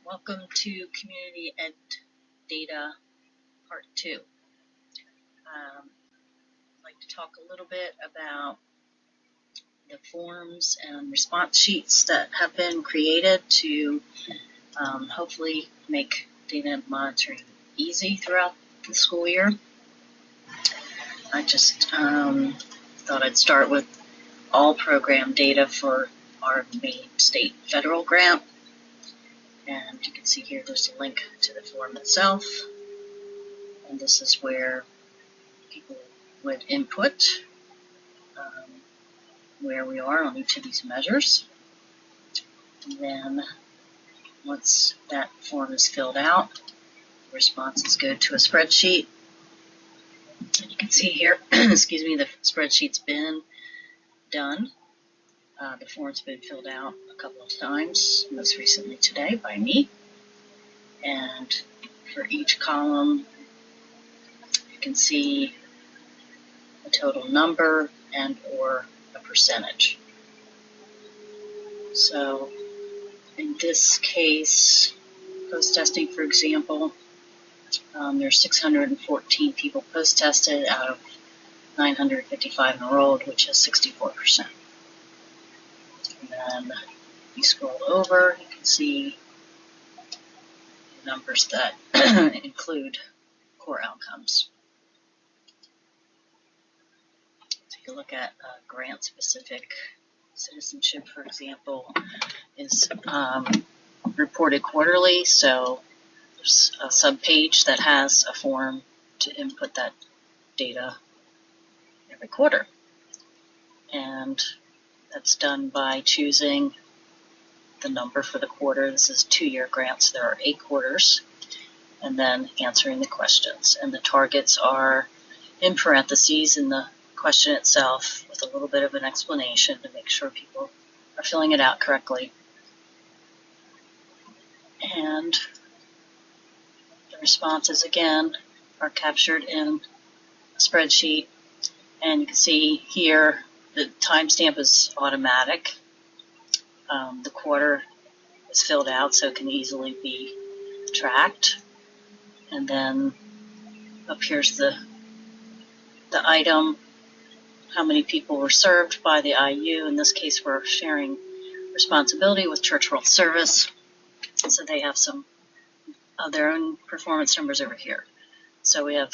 Welcome to Community Ed Data Part 2. I'd like to talk a little bit about the forms and response sheets that have been created to hopefully make data monitoring easy throughout the school year. I just thought I'd start with all program data for our main state federal grant. And you can see here there's a link to the form itself. And this is where people would input where we are on each of these measures. And then once that form is filled out, the responses go to a spreadsheet. And you can see here, excuse me, the spreadsheet's been done. The form's been filled out a couple of times, most recently today by me. And for each column, you can see a total number and or a percentage. So in this case, post-testing, for example, there's 614 people post-tested out of 955 enrolled, which is 64%. And then you scroll over, you can see the numbers that include core outcomes. Take a look at grant-specific citizenship, for example, is reported quarterly, so there's a subpage that has a form to input that data every quarter. And that's done by choosing the number for the quarter. This is 2-year grants. There are 8 quarters. And then answering the questions. And the targets are in parentheses in the question itself with a little bit of an explanation to make sure people are filling it out correctly. And the responses, again, are captured in a spreadsheet. And you can see here the timestamp is automatic. The quarter is filled out so it can easily be tracked. And then up here's the item, how many people were served by the IU. In this case, we're sharing responsibility with Church World Service. So they have some of their own performance numbers over here. So we have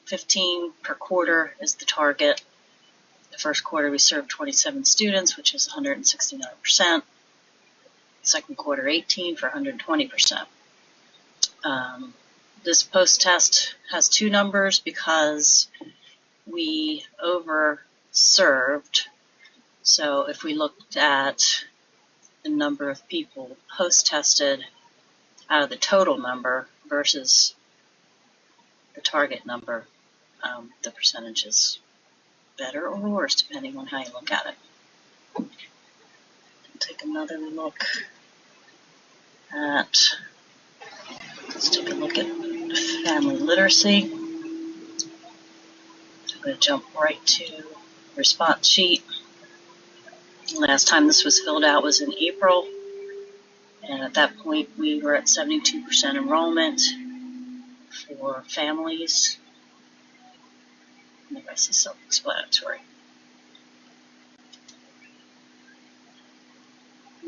15 per quarter is the target. The first quarter we served 27 students, which is 169%. Second quarter 18 for 120%. This post-test has 2 numbers because we over-served. So if we looked at the number of people post-tested out of the total number versus the target number, the percentage is better or worse depending on how you look at it. Take another look at, let's take a look at family literacy. I'm going to jump right to response sheet. Last time this was filled out was in April, and at that point we were at 72% enrollment for families. The rest is self-explanatory.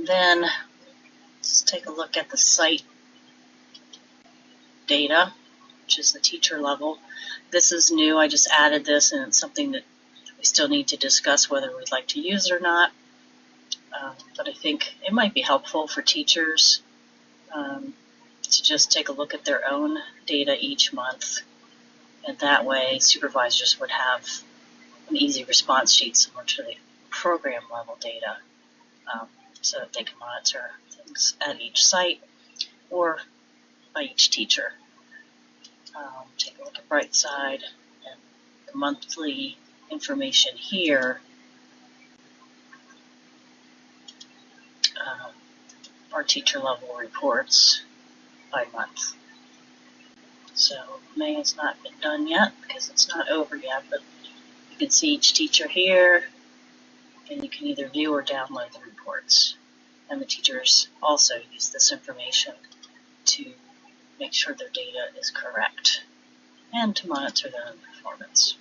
Then let's take a look at the site data, which is the teacher level. This is new. I just added this, and it's something that we still need to discuss whether we'd like to use it or not. But I think it might be helpful for teachers to just take a look at their own data each month. And that way, supervisors would have an easy response sheet similar to the program level data, so that they can monitor things at each site or by each teacher. Take a look at Brightside and the monthly information here. Our teacher level reports by month. So May has not been done yet because it's not over yet, but you can see each teacher here, and you can either view or download the reports. And the teachers also use this information to make sure their data is correct and to monitor their own performance.